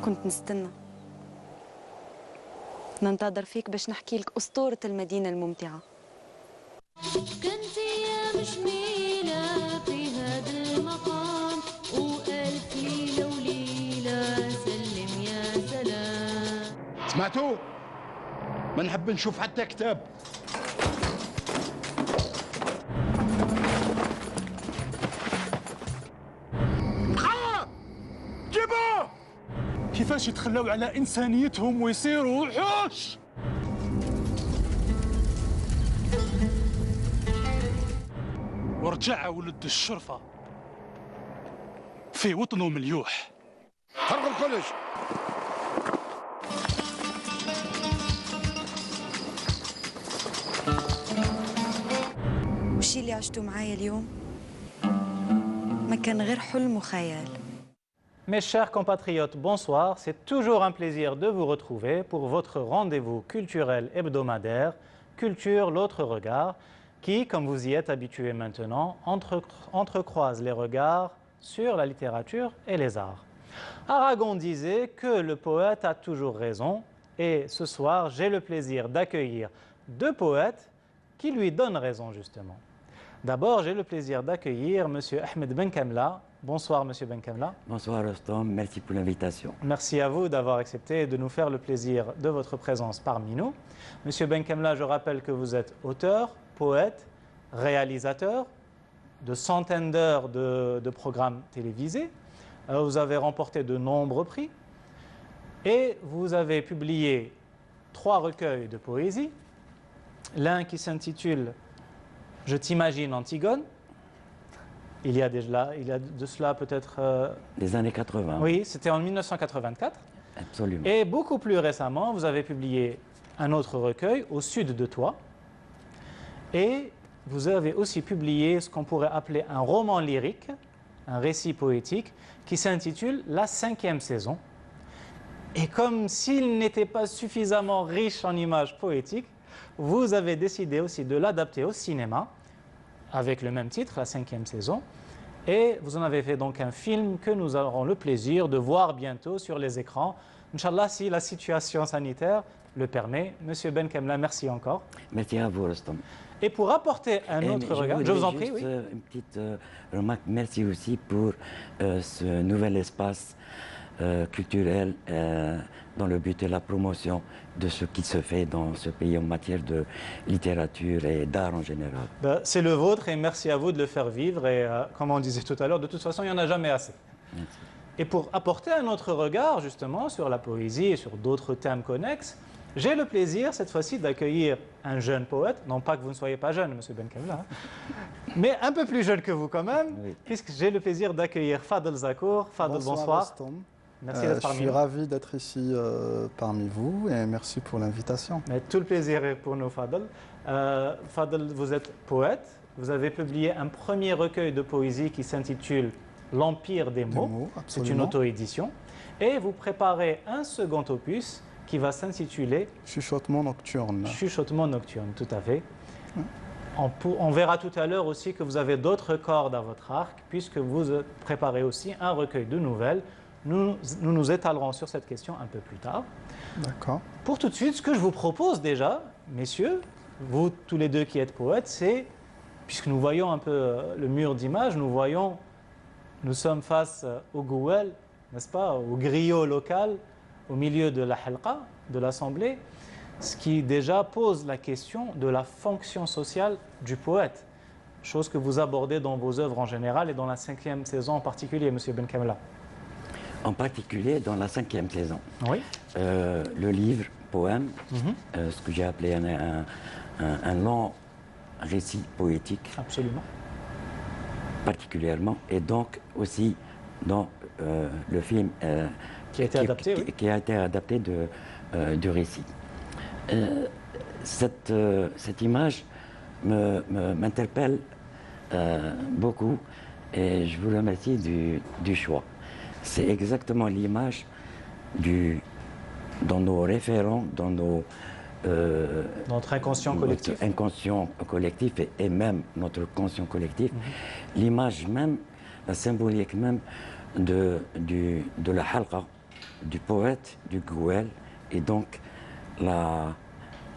كنت نستنى ننتظر فيك باش نحكي لك أسطورة المدينة الممتعة. كنت يا جميلة في هذا المقام وألف ليلة وليلة سلم يا سلام. سمعتوا؟ ما نحب نشوف حتى كتاب. جيبوه! كيفاش يتخلوا على إنسانيتهم ويصيروا وحوش؟ ورجع ولد الشرفة في وطنه مليوح. خرج الكلش. وشي اللي عشتوا معايا اليوم ما كان غير حلم وخيال. Mes chers compatriotes, bonsoir. C'est toujours un plaisir de vous retrouver pour votre rendez-vous culturel hebdomadaire, Culture, l'autre regard, qui, comme vous y êtes habitués maintenant, entrecroise les regards sur la littérature et les arts. Aragon disait que le poète a toujours raison, et ce soir, j'ai le plaisir d'accueillir deux poètes qui lui donnent raison, justement. D'abord, j'ai le plaisir d'accueillir M. Ahmed Benkamla. Bonsoir, M. Benkamla. Bonsoir, Rostom. Merci pour l'invitation. Merci à vous d'avoir accepté de nous faire le plaisir de votre présence parmi nous. Monsieur Benkamla, je rappelle que vous êtes auteur, poète, réalisateur de centaines d'heures de programmes télévisés. Vous avez remporté de nombreux prix et vous avez publié 3 recueils de poésie. L'un qui s'intitule « Je t'imagine Antigone ». Il y a de cela peut-être... Les années 80. Oui, c'était en 1984. Absolument. Et beaucoup plus récemment, vous avez publié un autre recueil, Au sud de toi. Et vous avez aussi publié ce qu'on pourrait appeler un roman lyrique, un récit poétique, qui s'intitule La 5e saison. Et comme s'il n'était pas suffisamment riche en images poétiques, vous avez décidé aussi de l'adapter au cinéma, avec le même titre, La 5e saison. Et vous en avez fait donc un film que nous aurons le plaisir de voir bientôt sur les écrans. Inch'Allah, si la situation sanitaire le permet. Monsieur Benkamla, merci encore. Merci à vous, Rostom. Et pour apporter un autre regard, je vous en prie. Oui. Une petite remarque. Merci aussi pour ce nouvel espace culturel dans le but de la promotion de ce qui se fait dans ce pays en matière de littérature et d'art en général. C'est le vôtre et merci à vous de le faire vivre. Et comme on disait tout à l'heure, de toute façon, il n'y en a jamais assez. Merci. Et pour apporter un autre regard justement sur la poésie et sur d'autres thèmes connexes, j'ai le plaisir cette fois-ci d'accueillir un jeune poète, non pas que vous ne soyez pas jeune, Monsieur Benkamla, mais un peu plus jeune que vous quand même, oui. Puisque j'ai le plaisir d'accueillir Fadel Zakour. Fadel, bonsoir. Merci d'être parmi nous. Je suis ravi d'être ici parmi vous et merci pour l'invitation. Tout le plaisir est pour nous, Fadel. Fadel, vous êtes poète, vous avez publié un premier recueil de poésie qui s'intitule L'Empire des mots, c'est une auto-édition, et vous préparez un second opus qui va s'intituler Chuchotement nocturne. Chuchotement nocturne, tout à fait. On verra tout à l'heure aussi que vous avez d'autres cordes à votre arc, puisque vous préparez aussi un recueil de nouvelles. Nous nous étalerons sur cette question un peu plus tard. D'accord. Pour tout de suite, ce que je vous propose déjà, messieurs, vous tous les deux qui êtes poètes, c'est, puisque nous voyons un peu le mur d'images, nous sommes face au gouel, n'est-ce pas, au griot local, au milieu de la halqa, de l'assemblée, ce qui déjà pose la question de la fonction sociale du poète, chose que vous abordez dans vos œuvres en général et dans la 5e saison en particulier, M. Benkamla. En particulier dans la 5e saison. Oui. Le livre, poème, ce que j'ai appelé un long récit poétique. Absolument. Particulièrement, et donc aussi dans le film qui a été adapté, oui. Qui a été adapté du récit. Cette image m'interpelle beaucoup et je vous remercie du choix. C'est exactement l'image dans nos référents, dans notre inconscient collectif. Notre inconscient collectif et même notre conscient collectif. L'image même, la symbolique même de la halqa, du poète, du Gouel, et donc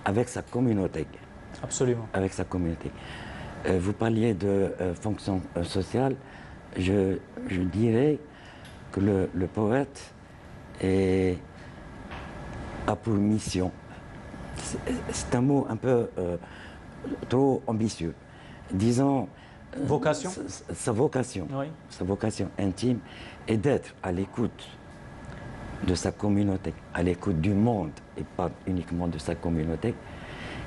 avec sa communauté. Absolument. Avec sa communauté. Vous parliez de fonction sociale. Je dirais que le poète a pour mission, c'est un mot un peu trop ambitieux, disons Vocation. Sa vocation, Oui. sa vocation intime est d'être à l'écoute de sa communauté, à l'écoute du monde et pas uniquement de sa communauté,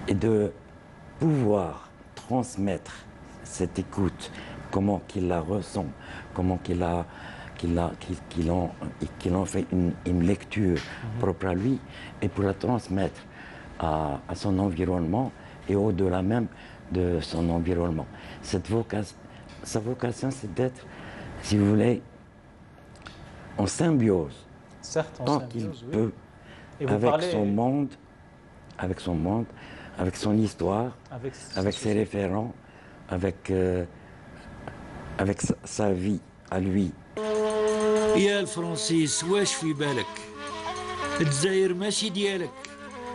et de pouvoir transmettre cette écoute, comment qu'il la ressent, comment qu'il en fait une lecture propre à lui, et pour la transmettre à son environnement et au-delà même de son environnement. Sa vocation, c'est d'être, si vous voulez, en symbiose, Certes, en tant symbiose, qu'il oui. peut, Et vous avec parlez- son monde, avec son histoire, Avec avec ses référents, avec sa vie à lui. يا الفرنسيس واش في بالك الجزائر ماشي ديالك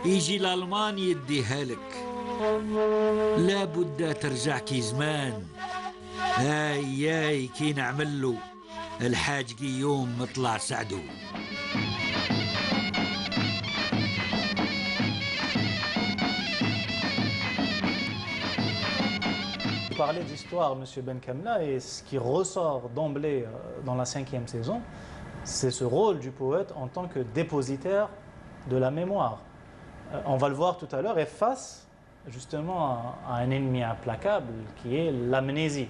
يجي الالمان يديها لك لابد ترجع كي زمان هاي كي نعملو الحاج قيوم مطلع سعدو Vous parlez d'histoire, M. Ben Kamla, et ce qui ressort d'emblée dans la 5e saison, c'est ce rôle du poète en tant que dépositaire de la mémoire. On va le voir tout à l'heure, et face justement à un ennemi implacable qui est l'amnésie,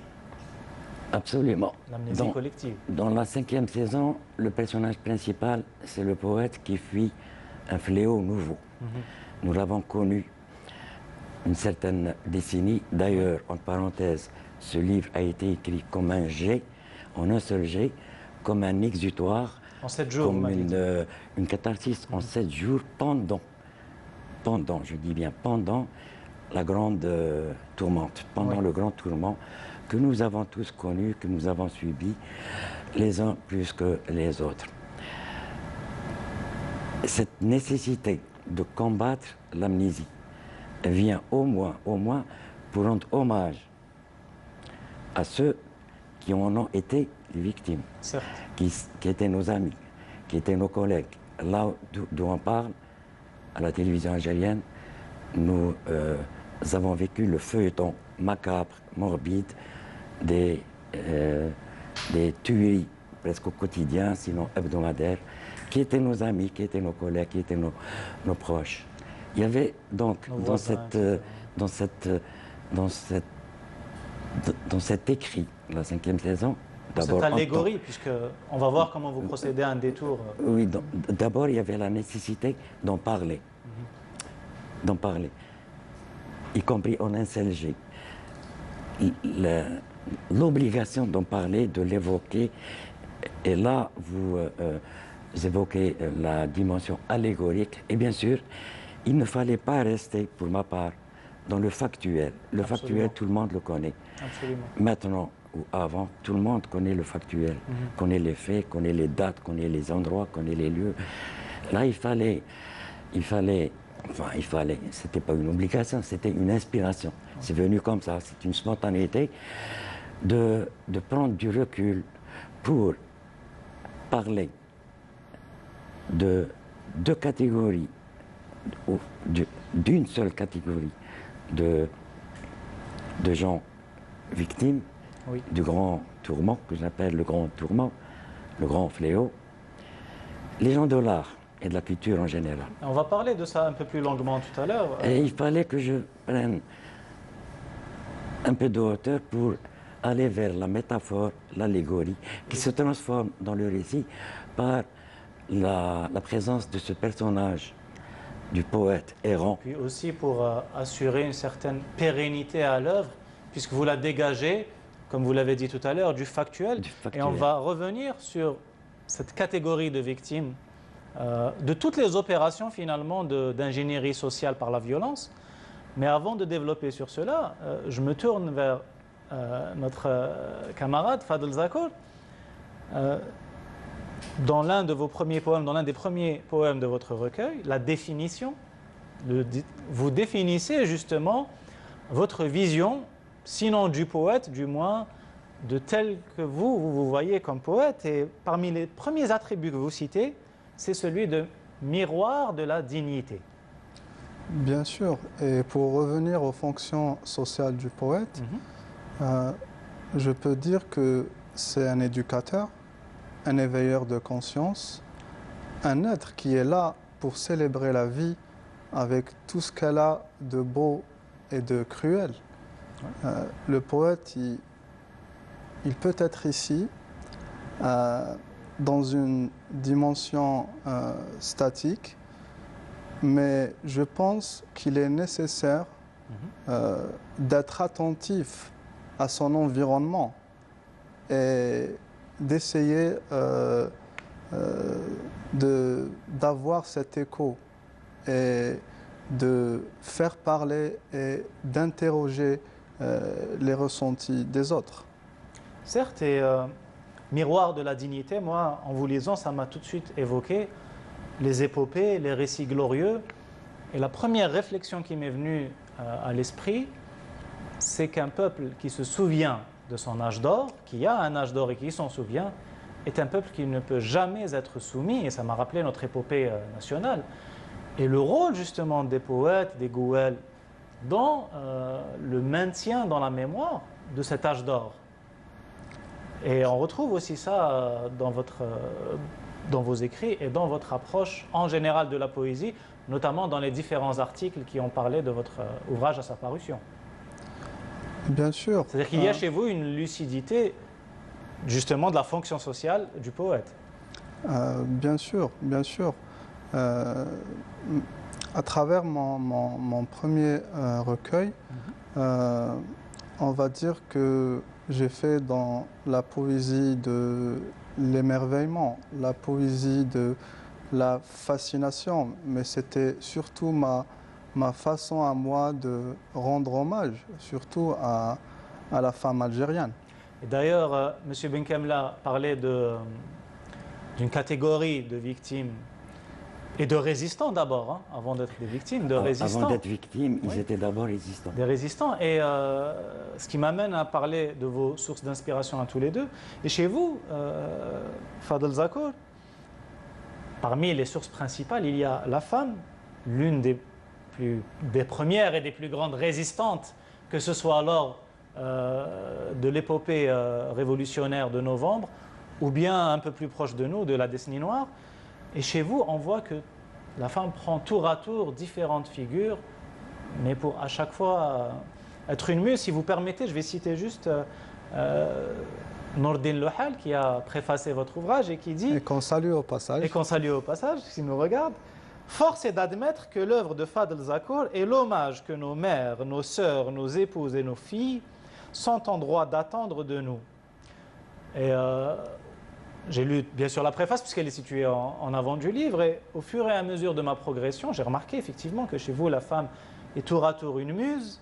Absolument. l'amnésie collective. Dans la 5e saison, le personnage principal, c'est le poète qui fuit un fléau nouveau. Nous l'avons connu une certaine décennie. D'ailleurs, en parenthèse, ce livre a été écrit comme un jet, en un seul jet, comme un exutoire, En 7 jours, vous comme m'avez dit. une catharsis en 7 jours pendant, je dis bien pendant la grande tourmente, pendant Oui. le grand tourment que nous avons tous connu, que nous avons subi, les uns plus que les autres. Cette nécessité de combattre l'amnésie vient au moins pour rendre hommage à ceux qui en ont été les victimes, Certes. qui étaient nos amis, qui étaient nos collègues. Là d'où on parle, à la télévision algérienne, nous avons vécu le feuilleton macabre, morbide, des tueries presque au quotidien, sinon hebdomadaires, qui étaient nos amis, qui étaient nos collègues, qui étaient nos proches. Il y avait donc Nos dans voisins, cet écrit, la 5e saison, Cette d'abord, allégorie, puisqu'on va voir comment vous procédez à un détour. oui, d'abord, il y avait la nécessité d'en parler. D'en parler. Y compris en un seul jet. L'obligation d'en parler, de l'évoquer. Et là, vous évoquez la dimension allégorique. Et bien sûr, il ne fallait pas rester, pour ma part, dans le factuel. Le Absolument. factuel, tout le monde le connaît. Absolument. Maintenant ou avant, tout le monde connaît le factuel, connaît les faits, connaît les dates, connaît les endroits, connaît les lieux. Là, il fallait, c'était pas une obligation, c'était une inspiration. C'est venu comme ça, c'est une spontanéité de prendre du recul pour parler de deux catégories, ou d'une seule catégorie de gens victimes, Oui. du grand tourment, que j'appelle le grand tourment, le grand fléau, les gens de l'art et de la culture en général. On va parler de ça un peu plus longuement tout à l'heure. Et il fallait que je prenne un peu de hauteur pour aller vers la métaphore, l'allégorie, qui se transforme dans le récit par la présence de ce personnage, du poète errant. Puis aussi pour assurer une certaine pérennité à l'œuvre, puisque vous la dégagez, comme vous l'avez dit tout à l'heure, du factuel. Du factuel. Et on va revenir sur cette catégorie de victimes, de toutes les opérations finalement d'ingénierie sociale par la violence. Mais avant de développer sur cela, je me tourne vers notre camarade Fadel Zakour. dans l'un de vos premiers poèmes, dans l'un des premiers poèmes de votre recueil, la définition, vous définissez justement votre vision, sinon du poète, du moins de tel que vous voyez comme poète. Et parmi les premiers attributs que vous citez, c'est celui de miroir de la dignité. Bien sûr. Et pour revenir aux fonctions sociales du poète, je peux dire que c'est un éducateur, un éveilleur de conscience, un être qui est là pour célébrer la vie avec tout ce qu'elle a de beau et de cruel. Le poète, il peut être ici dans une dimension statique, mais je pense qu'il est nécessaire d'être attentif à son environnement et d'essayer d'avoir cet écho et de faire parler et d'interroger les ressentis des autres. Certes, et miroir de la dignité, moi, en vous lisant, ça m'a tout de suite évoqué les épopées, les récits glorieux. Et la première réflexion qui m'est venue à l'esprit, c'est qu'un peuple qui se souvient de son âge d'or, qui a un âge d'or et qui s'en souvient, est un peuple qui ne peut jamais être soumis. Et ça m'a rappelé notre épopée nationale. Et le rôle justement des poètes, des gouels, dans le maintien dans la mémoire de cet âge d'or. Et on retrouve aussi ça dans vos écrits et dans votre approche en général de la poésie, notamment dans les différents articles qui ont parlé de votre ouvrage à sa parution. Bien sûr. C'est-à-dire qu'il y a chez vous une lucidité justement de la fonction sociale du poète. Bien sûr, bien sûr. À travers mon premier recueil, on va dire que j'ai fait dans la poésie de l'émerveillement, la poésie de la fascination, mais c'était surtout ma façon à moi de rendre hommage, surtout à la femme algérienne. Et d'ailleurs, M. Benkemla parlait d'une catégorie de victimes et de résistants d'abord, avant d'être des victimes, de résistants. Avant d'être victimes, ils étaient d'abord résistants. Des résistants. Et ce qui m'amène à parler de vos sources d'inspiration à tous les deux. Et chez vous, Fadel Zakour, parmi les sources principales, il y a la femme, l'une des premières et des plus grandes résistantes, que ce soit lors de l'épopée révolutionnaire de novembre, ou bien un peu plus proche de nous, de la décennie noire. Et chez vous, on voit que la femme prend tour à tour différentes figures, mais pour à chaque fois être une muse. Si vous permettez, je vais citer juste Nourdine Lohal, qui a préfacé votre ouvrage et qui dit... Et qu'on salue au passage. Et qu'on salue au passage, s'il nous regarde. Force est d'admettre que l'œuvre de Fadel Zakour est l'hommage que nos mères, nos sœurs, nos épouses et nos filles sont en droit d'attendre de nous. Et j'ai lu bien sûr la préface puisqu'elle est située en avant du livre, et au fur et à mesure de ma progression, j'ai remarqué effectivement que chez vous, la femme est tour à tour une muse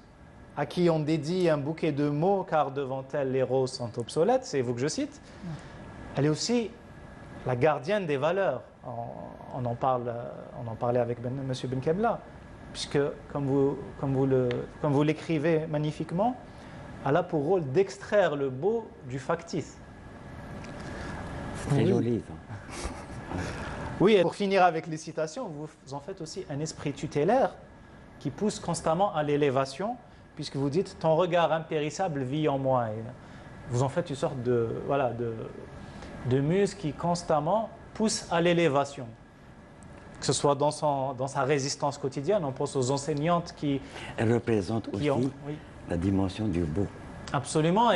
à qui on dédie un bouquet de mots car devant elle les roses sont obsolètes, c'est vous que je cite. Elle est aussi la gardienne des valeurs. On en parlait avec M. Benkemla, puisque comme vous l'écrivez magnifiquement, elle a pour rôle d'extraire le beau du factice. C'est joli, ça. Oui, et pour finir avec les citations, vous en faites aussi un esprit tutélaire qui pousse constamment à l'élévation, puisque vous dites « ton regard impérissable vit en moi ». Et vous en faites une sorte de muse qui constamment pousse à l'élévation. Que ce soit dans sa résistance quotidienne, on pense aux enseignantes qui... Elle représente aussi la dimension du beau. Absolument,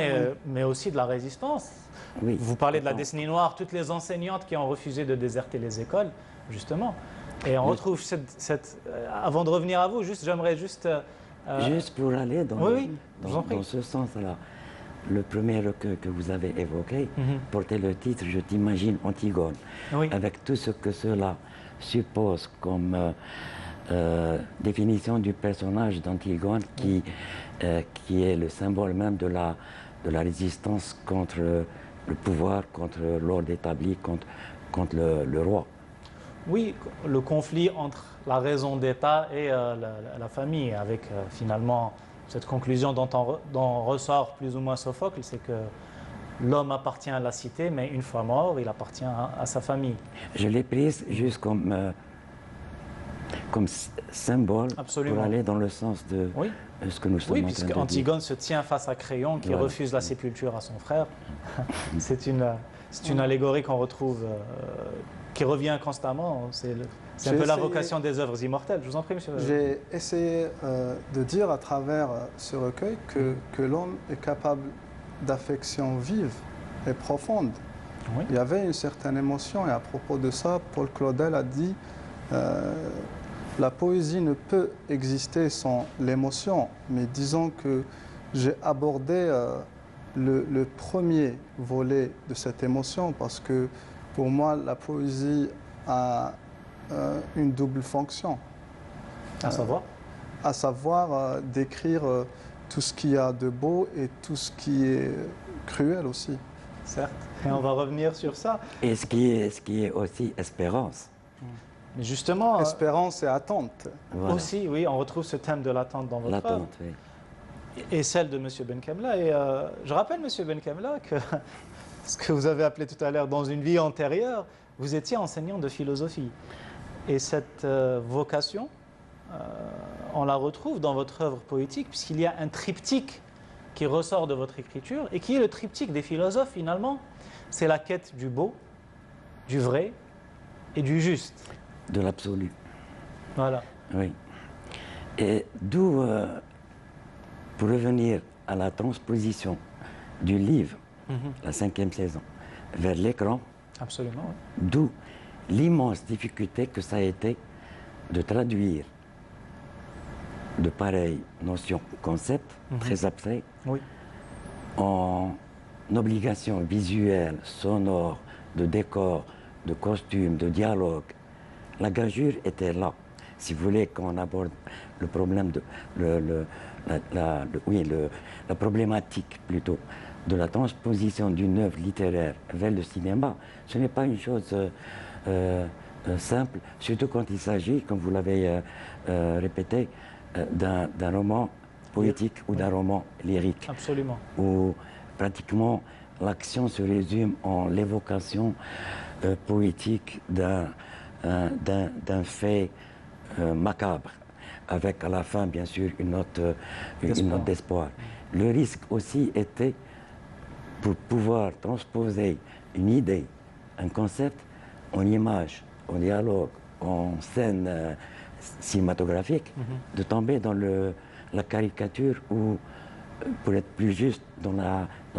mais aussi de la résistance. Oui. Vous parlez de la décennie noire, toutes les enseignantes qui ont refusé de déserter les écoles, justement. Et on retrouve avant de revenir à vous, j'aimerais juste... Juste pour aller dans ce sens-là. Le premier recueil que vous avez évoqué portait le titre « Je t'imagine Antigone », avec tout ce que cela suppose comme définition du personnage d'Antigone qui est le symbole même de la résistance contre le pouvoir, contre l'ordre établi, contre le roi. Oui, le conflit entre la raison d'État et la famille, avec finalement cette conclusion dont ressort plus ou moins Sophocle, c'est que l'homme appartient à la cité, mais une fois mort, il appartient à sa famille. Je l'ai prise juste comme symbole Absolument. pour aller dans le sens de Oui. ce que nous sommes Oui, en train puisque de dire. Antigone se tient face à Créon qui Voilà. refuse la sépulture à son frère. C'est une allégorie qu'on retrouve, qui revient constamment. C'est un J'ai peu la essayé- vocation des œuvres immortelles. Je vous en prie, monsieur. J'ai essayé de dire à travers ce recueil que l'homme est capable d'affection vive et profonde. Oui. Il y avait une certaine émotion et à propos de ça, Paul Claudel a dit la poésie ne peut exister sans l'émotion, mais disons que j'ai abordé le premier volet de cette émotion parce que pour moi la poésie a une double fonction, À savoir. à savoir décrire tout ce qu'il y a de beau et tout ce qui est cruel aussi. Certes. Et on va revenir sur ça. Et ce qui est aussi espérance. Mais justement, Espérance et attente. Voilà. aussi, oui, on retrouve ce thème de l'attente dans votre œuvre. L'attente, oui. Et celle de M. Benkemla. Et je rappelle, M. Benkemla, que ce que vous avez appelé tout à l'heure dans une vie antérieure, vous étiez enseignant de philosophie. Et cette vocation, on la retrouve dans votre œuvre poétique, puisqu'il y a un triptyque qui ressort de votre écriture, et qui est le triptyque des philosophes, finalement. C'est la quête du beau, du vrai et du juste. De l'absolu. Voilà. Oui. Et d'où, pour revenir à la transposition du livre, la 5e saison, vers l'écran, Absolument, oui. d'où l'immense difficulté que ça a été de traduire de pareilles notions, concepts très abstraits, Oui. en obligation visuelle, sonore, de décor, de costume, de dialogue. La gageure était là. Si vous voulez qu'on aborde le problème de la problématique plutôt de la transposition d'une œuvre littéraire vers le cinéma, ce n'est pas une chose simple, surtout quand il s'agit, comme vous l'avez répété, d'un roman poétique ou d'un roman lyrique, Absolument. où pratiquement l'action se résume en l'évocation poétique d'un fait macabre, avec à la fin, bien sûr, une note d'espoir. Le risque aussi était, pour pouvoir transposer une idée, un concept, en image, en dialogue, en scène cinématographique, de tomber dans la caricature ou, pour être plus juste, dans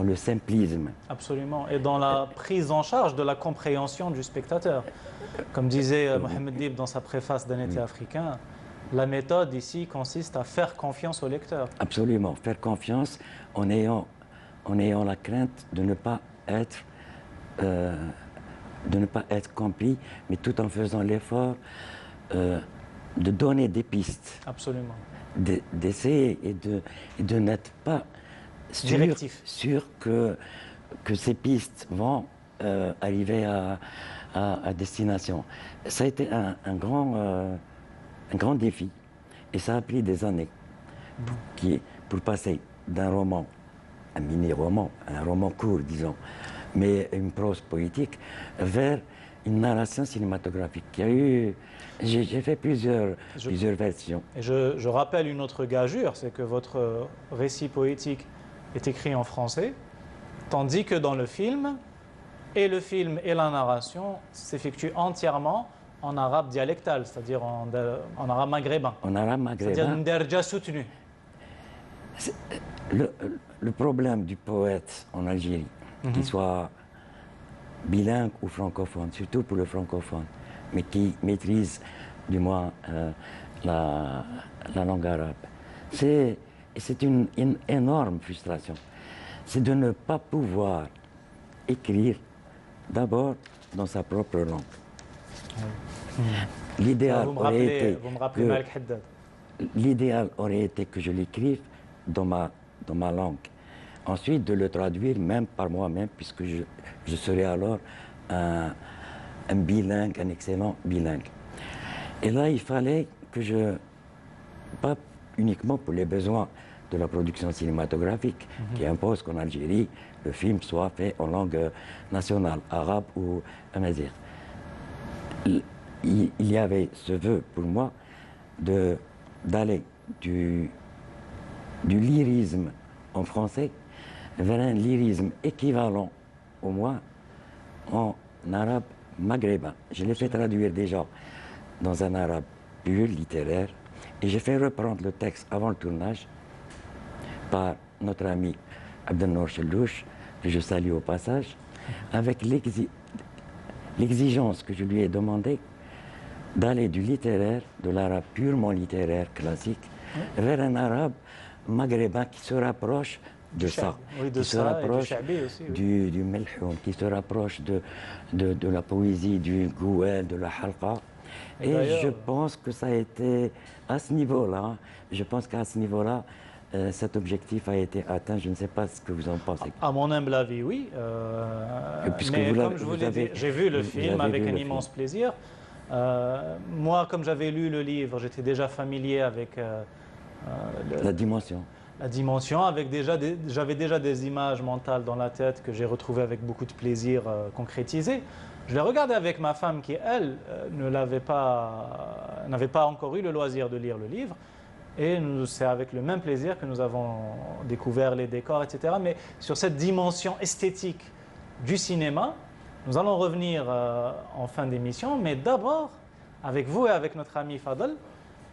le simplisme. Absolument. Et dans la prise en charge de la compréhension du spectateur. Comme disait Mohamed Dib dans sa préface d'un été africain, la méthode ici consiste à faire confiance au lecteur. Absolument, faire confiance en ayant la crainte de ne pas être compris, mais tout en faisant l'effort de donner des pistes, Absolument. d'essayer et de n'être pas Directif. sûr que ces pistes vont arriver à destination. Ça a été un grand défi et ça a pris des années pour passer d'un roman, un mini-roman, un roman court, disons, mais une prose poétique, vers une narration cinématographique. J'ai fait plusieurs versions. Et je rappelle une autre gageure, c'est que votre récit poétique est écrit en français, tandis que dans le film et la narration s'effectuent entièrement en arabe dialectal, c'est-à-dire en arabe maghrébin. En arabe C'est-à-dire maghrébin, une derja soutenue. le problème du poète en Algérie, qu'il soit bilingue ou francophone, surtout pour le francophone, mais qui maîtrise du moins la langue arabe, c'est une énorme frustration. C'est de ne pas pouvoir écrire d'abord dans sa propre langue. L'idéal Vous me aurait rappelez été Malik Haddad. l'idéal aurait été que je l'écrive dans ma langue. Ensuite, de le traduire même par moi-même, puisque je serais alors un un bilingue, un excellent bilingue. Et là, il fallait que pas uniquement pour les besoins de la production cinématographique, qui impose qu'en Algérie, le film soit fait en langue nationale, arabe ou amazigh. Il y avait ce vœu pour moi d'aller du lyrisme en français vers un lyrisme équivalent, au moins, en arabe maghrébin. Je l'ai fait traduire déjà dans un arabe pur, littéraire, et j'ai fait reprendre le texte avant le tournage par notre ami Abdelnour Chelouche, que je salue au passage, avec l'exigence que je lui ai demandé d'aller du littéraire, de l'arabe purement littéraire classique, vers un arabe maghrébin qui se rapproche de ça, oui, de qui se ça, rapproche et du shabi aussi, oui. du melhoun, qui se rapproche de la poésie, du gouel, de la halqa. Et je pense que ça a été à ce niveau-là, je pense qu'à ce niveau-là, cet objectif a été atteint. Je ne sais pas ce que vous en pensez. À mon humble avis, oui. Puisque mais vous comme je vous l'ai dit, j'ai vu le film avec un immense plaisir. Moi, comme j'avais lu le livre, j'étais déjà familier avec la dimension. La dimension, j'avais déjà des images mentales dans la tête que j'ai retrouvées avec beaucoup de plaisir concrétisées. Je l'ai regardé avec ma femme qui, elle, n'avait pas encore eu le loisir de lire le livre. Et c'est avec le même plaisir que nous avons découvert les décors, etc. Mais sur cette dimension esthétique du cinéma, nous allons revenir en fin d'émission. Mais d'abord, avec vous et avec notre ami Fadel,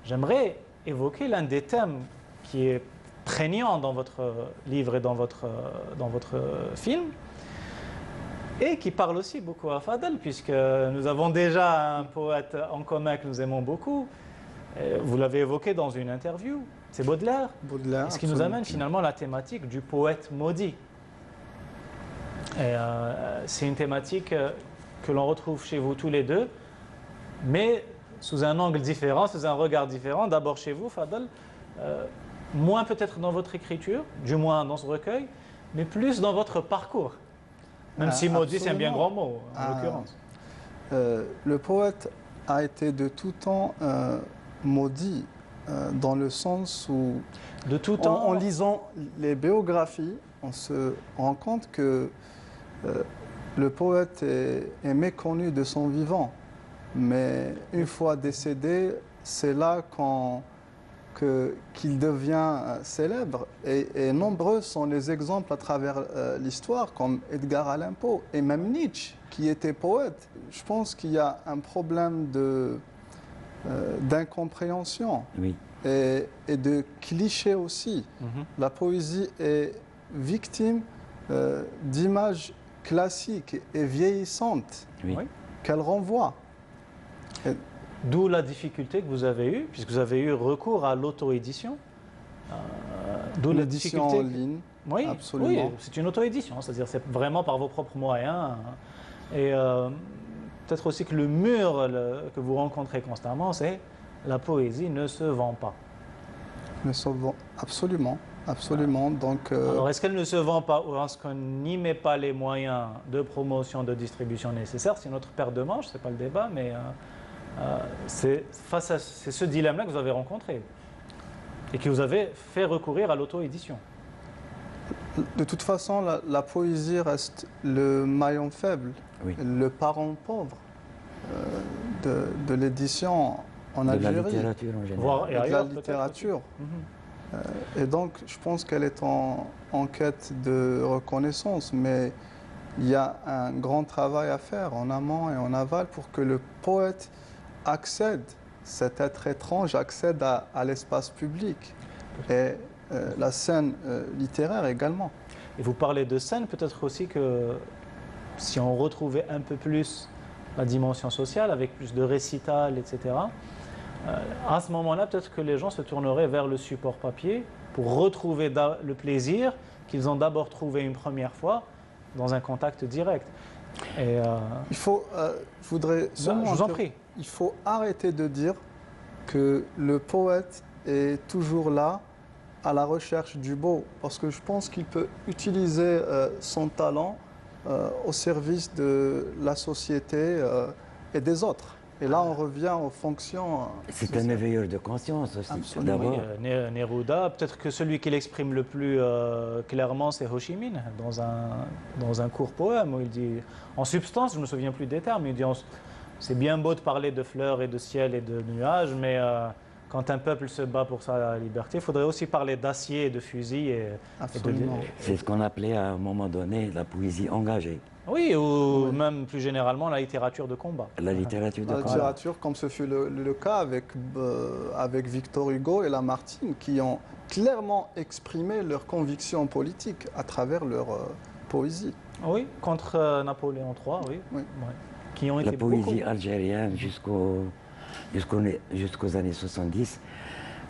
j'aimerais évoquer l'un des thèmes qui est prégnant dans votre livre et dans votre film, et qui parle aussi beaucoup à Fadel, puisque nous avons déjà un poète en commun que nous aimons beaucoup. Vous l'avez évoqué dans une interview, c'est Baudelaire. Baudelaire, ce qui nous amène finalement à la thématique du poète maudit. C'est une thématique que l'on retrouve chez vous tous les deux, mais sous un angle différent, sous un regard différent. D'abord chez vous, Fadel, moins peut-être dans votre écriture, du moins dans ce recueil, mais plus dans votre parcours. Même si maudit, c'est un bien grand mot, en l'occurrence. Le poète a été de tout temps maudit, dans le sens où, de tout temps, en lisant les biographies, on se rend compte que le poète est méconnu de son vivant. Mais une fois décédé, c'est là qu'il devient célèbre. Et nombreux sont les exemples à travers l'histoire, comme Edgar Allan Poe et même Nietzsche, qui était poète. Je pense qu'il y a un problème d'incompréhension et de clichés aussi. La poésie est victime d'images classiques et vieillissantes qu'elle renvoie. D'où la difficulté que vous avez eue, puisque vous avez eu recours à l'auto-édition. D'où la difficulté. En ligne, oui, absolument. Oui, c'est une auto-édition, c'est-à-dire c'est vraiment par vos propres moyens. Et peut-être aussi que le mur que vous rencontrez constamment, c'est la poésie ne se vend pas. Ne se vend absolument, absolument. Donc, alors est-ce qu'elle ne se vend pas ou est-ce qu'on n'y met pas les moyens de promotion, de distribution nécessaires? C'est notre paire de manches, c'est pas le débat, mais c'est ce dilemme-là que vous avez rencontré et que vous avez fait recourir à l'auto-édition. De toute façon, la poésie reste le maillon faible, le parent pauvre de l'édition en Algérie. De la littérature en général. Et de la littérature. Et donc, je pense qu'elle est en quête de reconnaissance, mais il y a un grand travail à faire en amont et en aval pour que le poète accède, cet être étrange accède à l'espace public et la scène littéraire également. Et vous parlez de scène, peut-être aussi que si on retrouvait un peu plus la dimension sociale, avec plus de récital, etc., à ce moment-là, peut-être que les gens se tourneraient vers le support papier pour retrouver le plaisir qu'ils ont d'abord trouvé une première fois dans un contact direct. Et il faut, je voudrais seulement... je vous en prie. Il faut arrêter de dire que le poète est toujours là à la recherche du beau, parce que je pense qu'il peut utiliser son talent au service de la société, et des autres. Et là, on revient aux fonctions. C'est un éveilleur de conscience aussi, Absolument. d'abord. Neruda, peut-être que celui qui l'exprime le plus clairement, c'est Ho Chi Minh, dans un court poème où il dit, en substance, je ne me souviens plus des termes, il dit c'est bien beau de parler de fleurs et de ciel et de nuages, mais quand un peuple se bat pour sa liberté, il faudrait aussi parler d'acier et de fusil. Absolument. C'est ce qu'on appelait à un moment donné la poésie engagée, Oui, ou même plus généralement la littérature de combat. la littérature de La combat. littérature, comme ce fut le cas avec Victor Hugo et Lamartine, qui ont clairement exprimé leurs convictions politiques à travers leur poésie. Oui, contre Napoléon III, oui. Oui. Ouais. Qui ont La été poésie beaucoup. algérienne jusqu'aux années 70,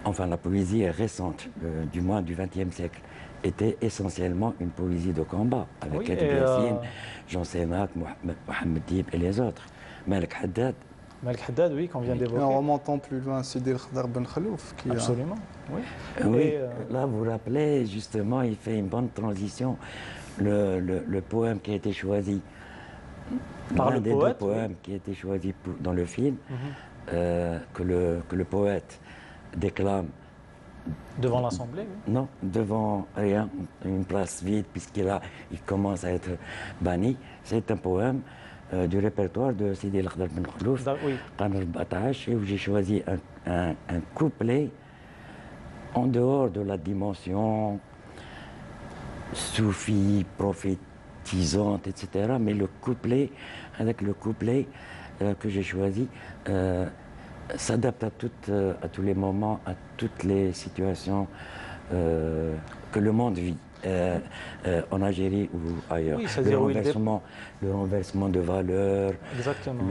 enfin la poésie récente, du moins du XXe siècle, était essentiellement une poésie de combat, avec Oui, Edip et, Yassine, Jean Sénac, Mohamed Dib et les autres. Malik Haddad, Malik Haddad, oui, qu'on vient Et en d'évoquer. remontant plus loin, Sidi El Khadr Ben Khalouf, qui a Absolument, oui. oui, Et, là vous vous rappelez, justement, il fait une bonne transition, le poème qui a été choisi, Par l'un le des poète, deux poèmes qui a été choisi dans le film, Mhm. que le poète déclame. Devant l'Assemblée, oui. Non, devant rien, une place vide, il commence à être banni. C'est un poème du répertoire de Sidi El Khadr Ben Khalouf, Oui, Qarn 14, et où j'ai choisi un couplet en dehors de la dimension soufie, prophétisante, etc. Mais le couplet, avec le couplet que j'ai choisi, s'adapte à tous les moments, à toutes les situations que le monde vit, en Algérie ou ailleurs. Oui, c'est-à-dire où il Le renversement de valeurs, exactement.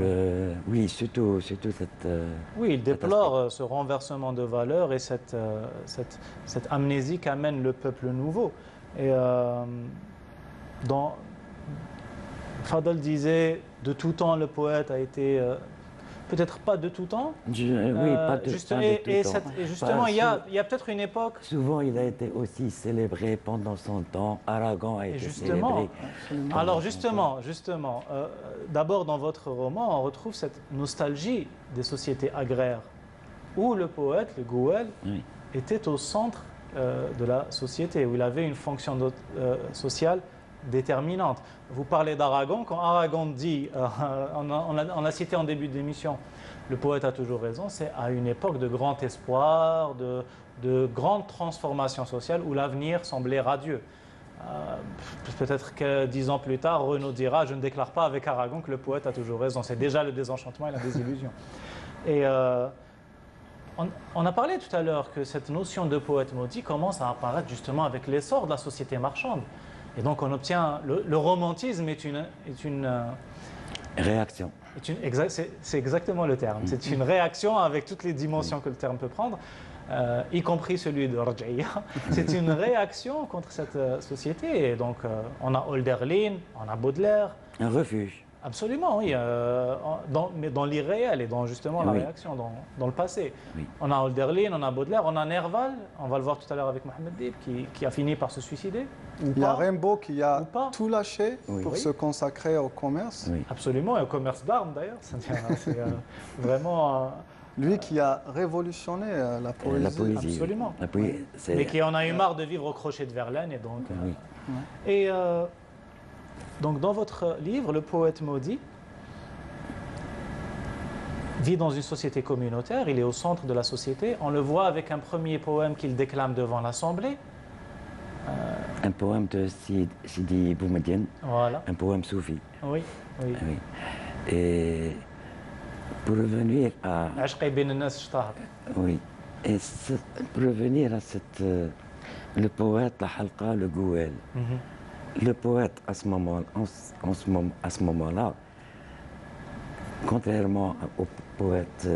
oui, surtout cette... Oui, il cet déplore ce renversement de valeurs et cette amnésie qu'amène le peuple nouveau. Et Fadel disait, de tout temps, le poète a été... peut-être pas de tout temps. Oui, pas de, Juste- pas de et, tout et temps. cette- et justement, Pas il y a peut-être une époque... Souvent, il a été aussi célébré pendant son temps. Aragon a Et été justement, célébré. alors justement, d'abord dans votre roman, on retrouve cette nostalgie des sociétés agraires, où le poète, le Gouel, Oui. était au centre de la société, où il avait une fonction sociale déterminante. Vous parlez d'Aragon, quand Aragon dit, on a cité en début d'émission, le poète a toujours raison, c'est à une époque de grand espoir, de grande transformation sociale, où l'avenir semblait radieux. Peut-être que 10 ans plus tard, Renaud dira, je ne déclare pas avec Aragon que le poète a toujours raison. C'est déjà le désenchantement et la désillusion. Et on a parlé tout à l'heure que cette notion de poète maudit commence à apparaître justement avec l'essor de la société marchande. Et donc on obtient, le romantisme est une Réaction. c'est exactement le terme. C'est une réaction avec toutes les dimensions que le terme peut prendre, y compris celui de Raj'iyya. C'est une réaction contre cette société. Et donc on a Hölderlin, on a Baudelaire. Un refuge. Absolument, oui. Mais dans l'irréel et dans justement la Oui. réaction, dans le passé. Oui. On a Hölderlin, on a Baudelaire, on a Nerval, on va le voir tout à l'heure avec Mohamed Dib, qui a fini par se suicider. Ou Il y a pas. Rimbaud qui a Ou pas. tout lâché Oui. pour Oui. se consacrer au commerce. Oui. Absolument, et au commerce d'armes d'ailleurs. C'est vraiment. Lui qui a révolutionné la poésie. La poésie. oui. Absolument. La poésie, c'est- Mais qui en a eu marre de vivre au crochet de Verlaine. Et donc, Oui. et donc, dans votre livre, Le poète maudit vit dans une société communautaire, il est au centre de la société. On le voit avec un premier poème qu'il déclame devant l'Assemblée. Un poème de Sidi Boumediene, Voilà, un poème soufi. oui, oui. Oui. Et pour revenir à... Ashqi bin al-nas shtahar. Oui. Et pour revenir à le poète, la halqa, le Gouel. Le poète, à ce moment-là, contrairement au poète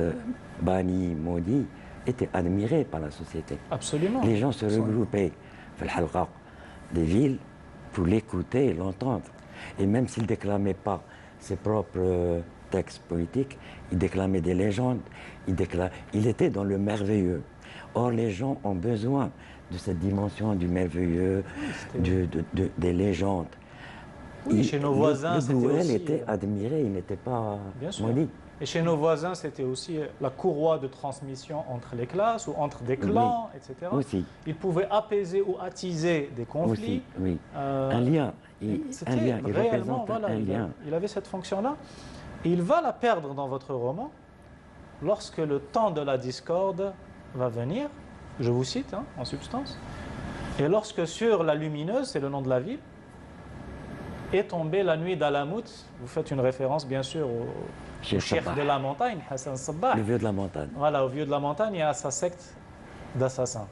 banni, maudit, était admiré par la société. Absolument. Les gens se regroupaient dans le halqa des villes pour l'écouter et l'entendre. Et même s'il ne déclamait pas ses propres textes poétiques, il déclamait des légendes, il était dans le merveilleux. Or, les gens ont besoin de cette dimension du merveilleux, des légendes. Oui, chez nos voisins, le c'était Gouel aussi, était admiré, il n'était pas Bien sûr. maudit. Et chez nos voisins, c'était aussi la courroie de transmission entre les classes ou entre des clans, etc. Aussi. Il pouvait apaiser ou attiser des conflits. Aussi, oui. Euh, Un lien. C'était Un lien. Il réellement, représente voilà, un lien. il avait cette fonction-là. Et il va la perdre dans votre roman lorsque le temps de la discorde va venir, je vous cite hein, en substance, et lorsque sur la lumineuse, c'est le nom de la ville, est tombée la nuit d'Alamout, vous faites une référence bien sûr au chef de la montagne, Hassan Sabbah. Le vieux de la montagne. Voilà, au vieux de la montagne et à sa secte d'assassins.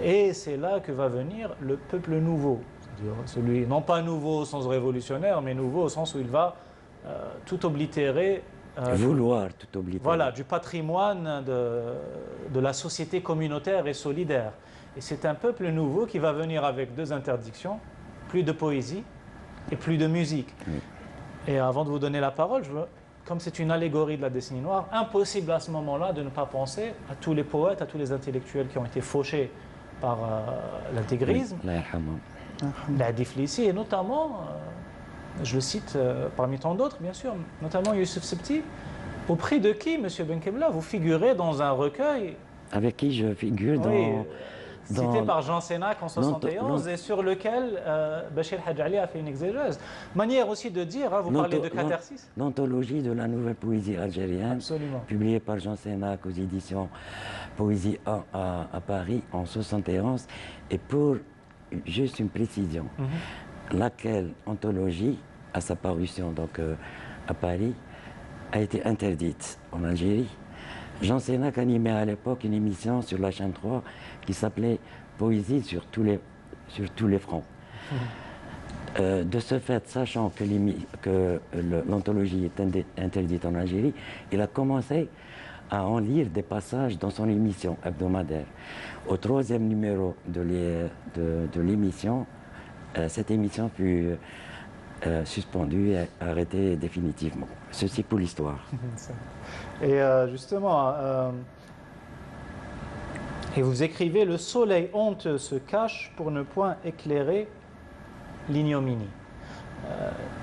Et c'est là que va venir le peuple nouveau, c'est-à-dire celui, non pas nouveau au sens révolutionnaire, mais nouveau au sens où il va tout oblitérer. Vouloir tout oblitérer. Voilà, du patrimoine de la société communautaire et solidaire. Et c'est un peuple nouveau qui va venir avec deux interdictions, plus de poésie et plus de musique. Oui. Et avant de vous donner la parole, comme c'est une allégorie de la décennie noire, impossible à ce moment-là de ne pas penser à tous les poètes, à tous les intellectuels qui ont été fauchés par l'intégrisme, la Diflissi, et notamment, je le cite parmi tant d'autres, bien sûr, notamment Youssef Sebti, au prix de qui, M. Benkhemla, vous figurez dans un recueil avec qui je figure cité par Jean Sénac en 71 et sur lequel Bachir Hadj Ali a fait une exégèse. Manière aussi de dire, hein, vous parlez de catharsis. L'anthologie de la nouvelle poésie algérienne, publiée par Jean Sénac aux éditions Poésie 1 à Paris en 71. Et pour juste une précision, laquelle anthologie, à sa parution donc, à Paris, a été interdite en Algérie. Jean Sénac animait à l'époque une émission sur la chaîne 3 qui s'appelait Poésie sur tous les fronts. De ce fait, sachant que l'anthologie est interdite en Algérie, il a commencé à en lire des passages dans son émission hebdomadaire. Au 3e numéro de l'émission, cette émission fut suspendue et arrêtée définitivement. Ceci pour l'histoire. Et justement, et vous écrivez « Le soleil honteux se cache pour ne point éclairer l'ignominie ».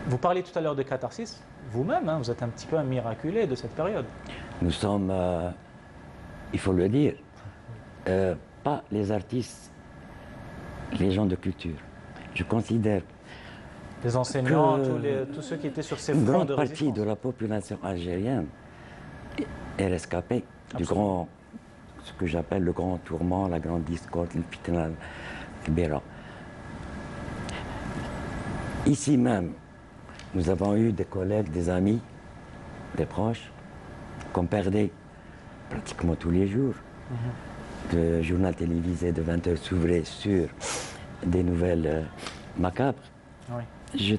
Vous parliez tout à l'heure de catharsis. Vous-même, hein, vous êtes un petit peu un miraculé de cette période. Nous sommes, il faut le dire, pas les artistes, les gens de culture. Je considère les enseignants, tous ceux qui étaient sur ces fronts de résistance. Une grande partie de la population algérienne est rescapée du grand, ce que j'appelle le grand tourment, la grande discorde, le fitna al-kbira. Ici même, nous avons eu des collègues, des amis, des proches, qu'on perdait pratiquement tous les jours. Le journal télévisé de 20h s'ouvrait sur des nouvelles macabres. Oui. Je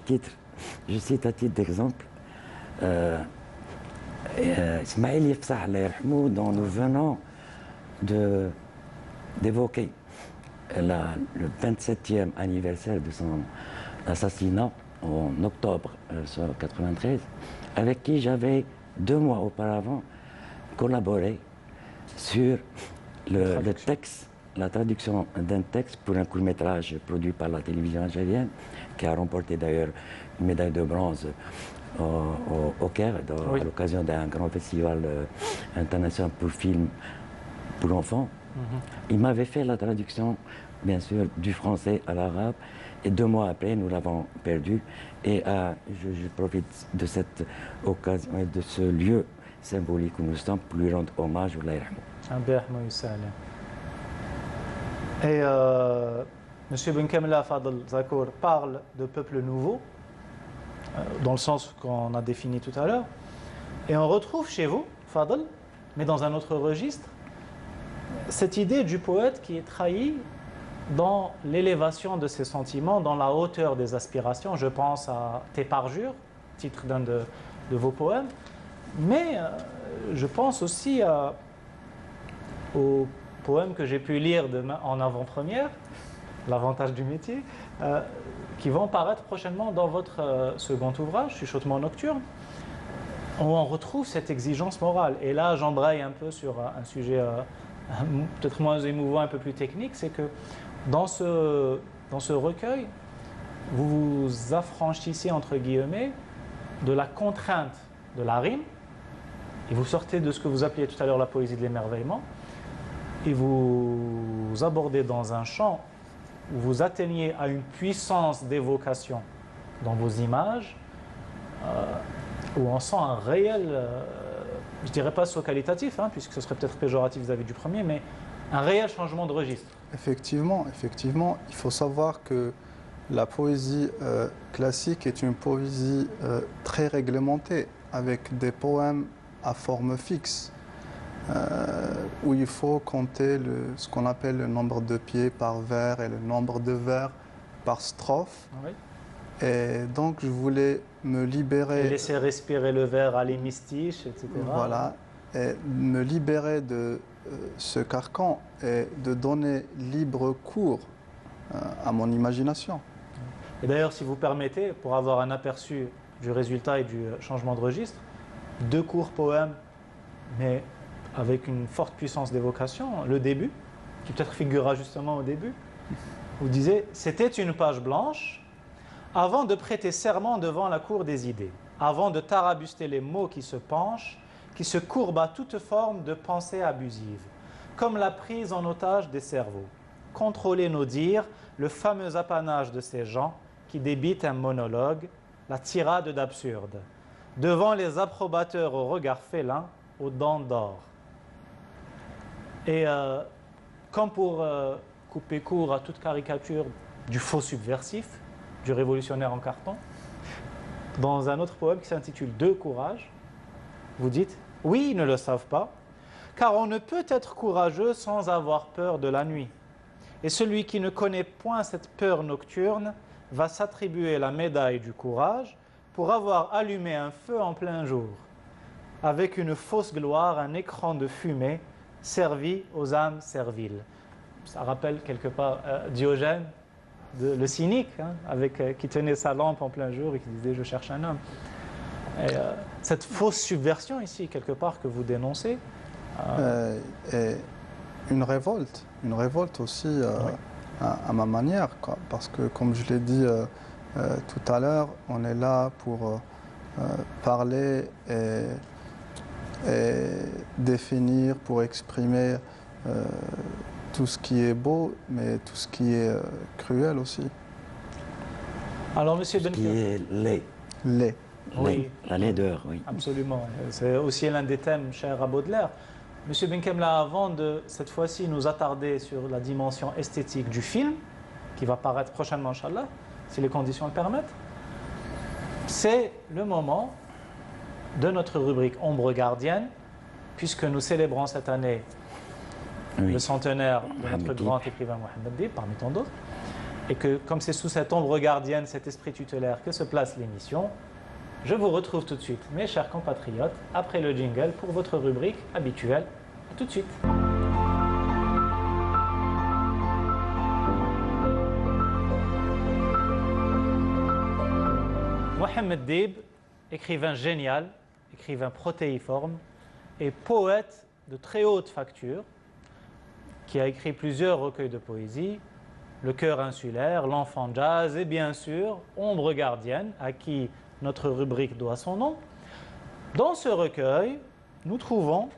cite à titre d'exemple Ismaël Yefsah, dont nous venons d'évoquer le 27e anniversaire de son assassinat en octobre 1993, avec qui j'avais 2 mois auparavant collaboré sur le texte, la traduction d'un texte pour un court-métrage produit par la télévision algérienne, qui a remporté d'ailleurs une médaille de bronze au Caire, à l'occasion d'un grand festival international pour films pour enfants. Il m'avait fait la traduction, bien sûr, du français à l'arabe, et 2 mois après, nous l'avons perdu. Et je profite de cette occasion et de ce lieu symbolique où nous sommes pour lui rendre hommage. Et M. Benkhemla Fadel Zakour parle de peuple nouveau, dans le sens qu'on a défini tout à l'heure. Et on retrouve chez vous, Fadel, mais dans un autre registre, cette idée du poète qui est trahi dans l'élévation de ses sentiments, dans la hauteur des aspirations. Je pense à Tes parjures, titre d'un de vos poèmes, mais je pense aussi au poème que j'ai pu lire en avant-première, L'avantage du métier, qui vont paraître prochainement dans votre second ouvrage, Chuchotement nocturne, où on retrouve cette exigence morale. Et là, j'embraye un peu sur un sujet peut-être moins émouvant, un peu plus technique, c'est que dans ce recueil, vous vous affranchissez, entre guillemets, de la contrainte de la rime Et vous sortez de ce que vous appeliez tout à l'heure la poésie de l'émerveillement, et vous abordez dans un champ où vous atteignez à une puissance d'évocation dans vos images, où on sent un réel, je ne dirais pas saut qualitatif, hein, puisque ce serait peut-être péjoratif vis-à-vis du premier, mais un réel changement de registre. Effectivement, il faut savoir que la poésie classique est une poésie très réglementée, avec des poèmes à forme fixe, où il faut compter ce qu'on appelle le nombre de pieds par vers et le nombre de vers par strophe. Oui. Et donc je voulais me libérer... Et laisser respirer le vers à l'hémistiche, etc. Voilà, et me libérer de ce carcan et de donner libre cours à mon imagination. Et d'ailleurs, si vous permettez, pour avoir un aperçu du résultat et du changement de registre, 2 courts poèmes, mais avec une forte puissance d'évocation. Le début, qui peut-être figurera justement au début, vous disiez « C'était une page blanche, avant de prêter serment devant la cour des idées, avant de tarabuster les mots qui se penchent, qui se courbent à toute forme de pensée abusive, comme la prise en otage des cerveaux. Contrôler nos dires, le fameux apanage de ces gens qui débitent un monologue, la tirade d'absurde, devant les approbateurs au regard félin, aux dents d'or. » Et comme pour couper court à toute caricature du faux subversif, du révolutionnaire en carton, dans un autre poème qui s'intitule « Deux courages », vous dites « Oui, ils ne le savent pas, car on ne peut être courageux sans avoir peur de la nuit. Et celui qui ne connaît point cette peur nocturne va s'attribuer la médaille du courage pour avoir allumé un feu en plein jour, avec une fausse gloire, un écran de fumée servi aux âmes serviles. » Ça rappelle quelque part Diogène, le cynique, hein, qui tenait sa lampe en plein jour et qui disait « je cherche un homme ». Et cette fausse subversion ici, quelque part, que vous dénoncez. Et une révolte aussi Oui. à ma manière, quoi, parce que comme je l'ai dit tout à l'heure, on est là pour parler et définir, pour exprimer tout ce qui est beau, mais tout ce qui est cruel aussi. Alors, Monsieur Qui Benkem, est laid. Laid. oui, La laideur, oui. absolument. C'est aussi l'un des thèmes chers à Baudelaire. Monsieur Benkem, là, avant de cette fois-ci nous attarder sur la dimension esthétique du film, qui va paraître prochainement, Inch'Allah, si les conditions le permettent, c'est le moment de notre rubrique Ombre gardienne, puisque nous célébrons cette année Oui. le centenaire de notre Mohammed grand Dib. écrivain Mohammed Dib, parmi tant d'autres, et que comme c'est sous cette ombre gardienne, cet esprit tutélaire que se place l'émission, je vous retrouve tout de suite, mes chers compatriotes, après le jingle pour votre rubrique habituelle. À tout de suite. Mohammed Dib, écrivain génial, écrivain protéiforme et poète de très haute facture, qui a écrit plusieurs recueils de poésie, Le cœur insulaire, L'enfant jazz et bien sûr Ombre gardienne, à qui notre rubrique doit son nom. Dans ce recueil, nous trouvons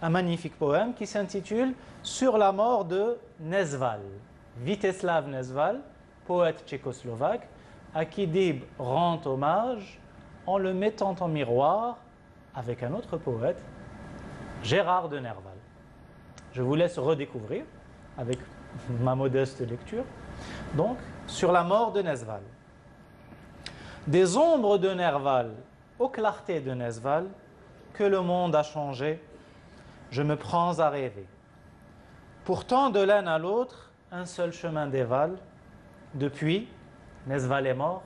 un magnifique poème qui s'intitule « Sur la mort de Nezval ». Vítězslav Nezval, poète tchécoslovaque, à qui Dib rend hommage en le mettant en miroir avec un autre poète, Gérard de Nerval. Je vous laisse redécouvrir avec ma modeste lecture. Donc, sur la mort de Nezval. Des ombres de Nerval aux clartés de Nezval, que le monde a changé, je me prends à rêver. Pourtant, de l'un à l'autre, un seul chemin dévale. Depuis, Nezval est mort.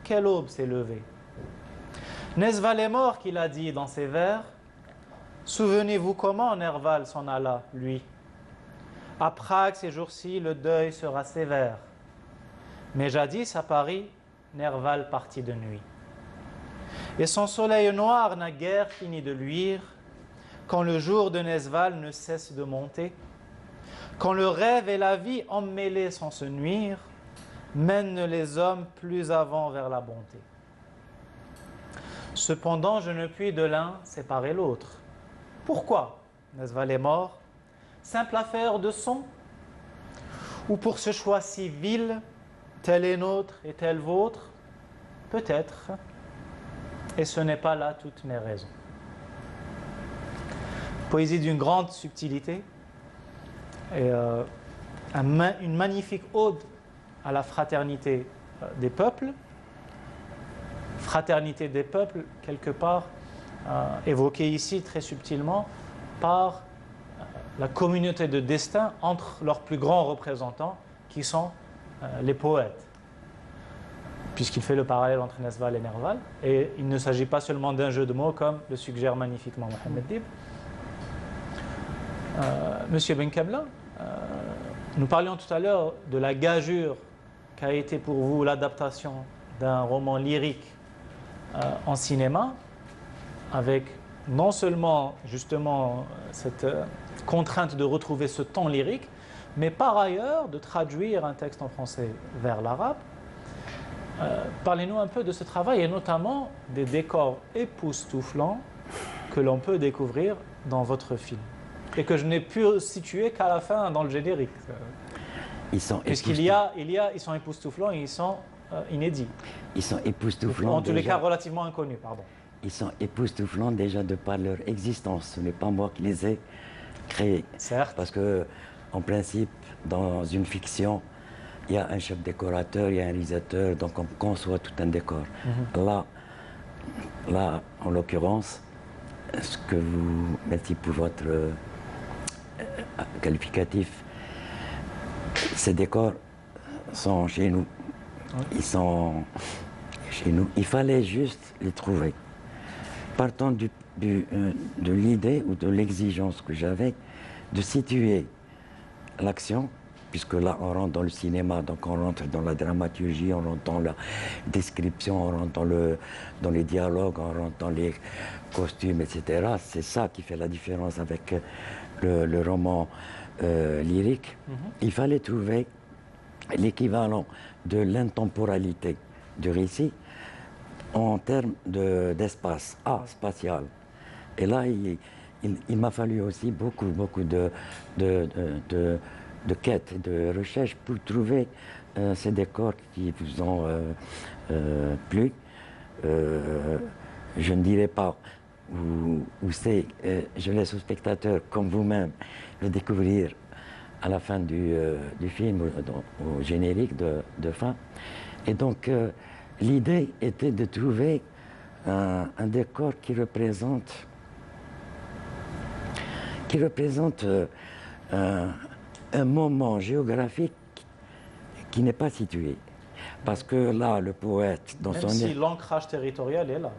Quelle aube s'est levée. Nezval est mort, qu'il a dit dans ses vers. Souvenez-vous comment Nerval s'en alla, lui. À Prague, ces jours-ci, le deuil sera sévère. Mais jadis, à Paris, Nerval partit de nuit. Et son soleil noir n'a guère fini de luire, quand le jour de Nezval ne cesse de monter, quand le rêve et la vie emmêlés sans se nuire, mènent les hommes plus avant vers la bonté. Cependant, je ne puis de l'un séparer l'autre. Pourquoi Nesval est mort? Simple affaire de son? Ou pour ce choix si vil, tel est nôtre et tel vôtre? Peut-être. Et ce n'est pas là toutes mes raisons. Poésie d'une grande subtilité et une magnifique ode à la fraternité des peuples. Fraternité des peuples, quelque part, évoquée ici très subtilement par la communauté de destin entre leurs plus grands représentants, qui sont les poètes. Puisqu'il fait le parallèle entre Nesval et Nerval. Et il ne s'agit pas seulement d'un jeu de mots, comme le suggère magnifiquement Mohamed Dib. Monsieur Benkabla, nous parlions tout à l'heure de la gageure qu'a été pour vous l'adaptation d'un roman lyrique en cinéma, avec non seulement justement cette contrainte de retrouver ce ton lyrique, mais par ailleurs de traduire un texte en français vers l'arabe. Parlez-nous un peu de ce travail et notamment des décors époustouflants que l'on peut découvrir dans votre film et que je n'ai pu situer qu'à la fin dans le générique. Ils sont ils sont époustouflants et ils sont inédits. Ils sont époustouflants. En tous les cas, relativement inconnus, pardon. Ils sont époustouflants déjà de par leur existence. Ce n'est pas moi qui les ai créés. Certes. Parce que, en principe, dans une fiction, il y a un chef décorateur, il y a un réalisateur, donc on conçoit tout un décor. Là, en l'occurrence, ce que vous mettez pour votre qualificatif, ces décors sont chez nous. Ils sont chez nous. Il fallait juste les trouver. Partant de l'idée ou de l'exigence que j'avais de situer l'action, puisque là on rentre dans le cinéma, donc on rentre dans la dramaturgie, on rentre dans la description, on rentre dans les dialogues, on rentre dans les costumes, etc. C'est ça qui fait la différence avec le roman lyrique. Il fallait trouver l'équivalent de l'intemporalité du récit en termes d'espace, spatial. Et là, il m'a fallu aussi beaucoup de quêtes, de recherches pour trouver ces décors qui vous ont plu. Je ne dirai pas où c'est, je laisse aux spectateurs, comme vous-même, le découvrir à la fin du film, au générique de fin. Et donc, l'idée était de trouver un décor qui représente un moment géographique qui n'est pas situé. Parce que là, le poète, dans Même si l'ancrage territorial est là.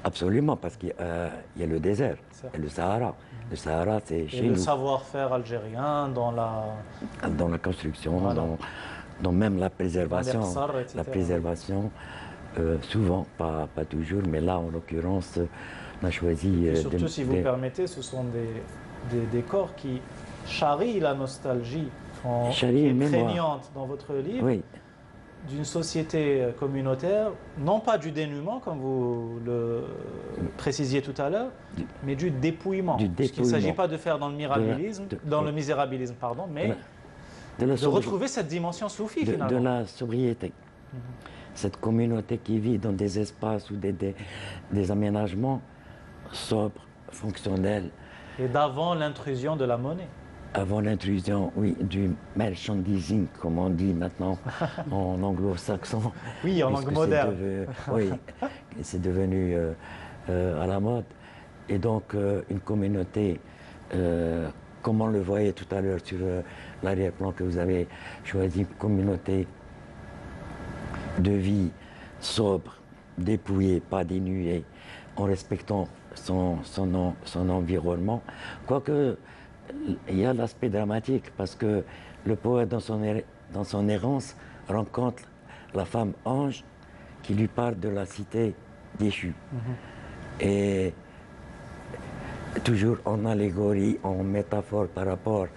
Absolument, parce qu'il y a le désert et le Sahara. Le Sahara, c'est chez nous. Et le savoir-faire algérien dans la construction, voilà. dans même la préservation. Etc. La préservation, souvent, pas toujours, mais là, en l'occurrence, on a choisi... Et surtout, si vous permettez, ce sont des décors qui charrient la nostalgie, qui est prégnante dans votre livre. Oui. D'une société communautaire, non pas du dénuement, comme vous le précisiez tout à l'heure, mais du dépouillement. Puisqu'il ne s'agit pas de faire dans le misérabilisme, pardon, mais de retrouver cette dimension soufie, finalement. De la sobriété. Cette communauté qui vit dans des espaces ou des aménagements sobres, fonctionnels. Et d'avant l'intrusion de la monnaie. Avant l'intrusion, oui, du merchandising, comme on dit maintenant en anglo-saxon. Oui, en langue moderne. Oui, c'est devenu à la mode. Et donc, une communauté, comme on le voyait tout à l'heure sur l'arrière-plan que vous avez choisi, une communauté de vie sobre, dépouillée, pas dénuée, en respectant son environnement. Quoique, il y a l'aspect dramatique, parce que le poète, dans son errance, rencontre la femme ange qui lui parle de la cité déchue. Et toujours en allégorie, en métaphore par rapport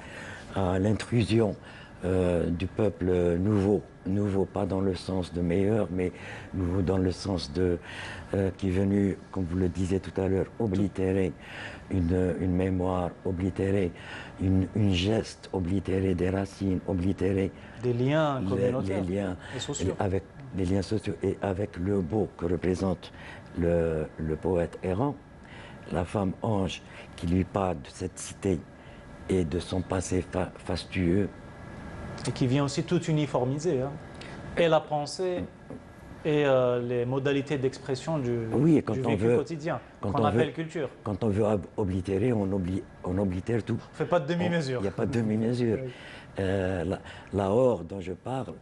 à l'intrusion du peuple nouveau. Nouveau, pas dans le sens de meilleur, mais nouveau dans le sens de qui est venu, comme vous le disiez tout à l'heure, oblitérer une mémoire, oblitérer une geste, oblitérer des racines, oblitérer Des liens communautaires les liens et sociaux. avec les liens sociaux et avec le beau que représente le poète errant, la femme ange qui lui parle de cette cité et de son passé fastueux. Et qui vient aussi tout uniformiser. Hein. Et la pensée et les modalités d'expression du vécu quotidien, qu'on appelle culture. Quand on veut oblitérer, on oblitère tout. On ne fait pas de demi-mesure. Il n'y a pas de demi-mesure. La horde dont je parle,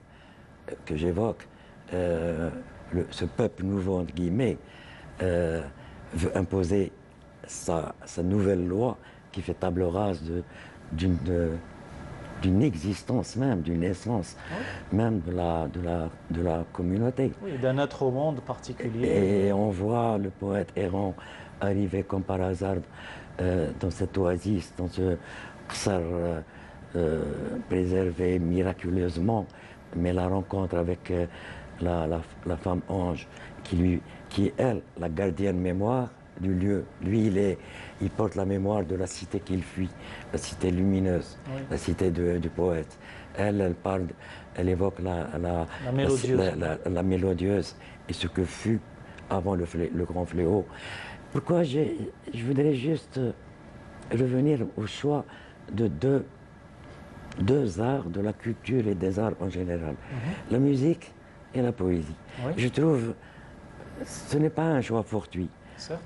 que j'évoque, ce peuple nouveau, entre guillemets, veut imposer sa nouvelle loi qui fait table rase d'une existence même, d'une essence même de la communauté. Oui, d'un être au monde particulier. Et on voit le poète errant arriver comme par hasard dans cette oasis, dans ce qsar préservé miraculeusement, mais la rencontre avec la femme ange qui est elle, la gardienne mémoire du lieu. Lui, il porte la mémoire de la cité qu'il fuit, la cité lumineuse, la cité du poète. Elle parle, elle évoque la mélodieuse et ce que fut avant le grand fléau. Pourquoi je voudrais juste revenir au choix de deux arts, de la culture et des arts en général, la musique et la poésie. Je trouve ce n'est pas un choix fortuit. Certes.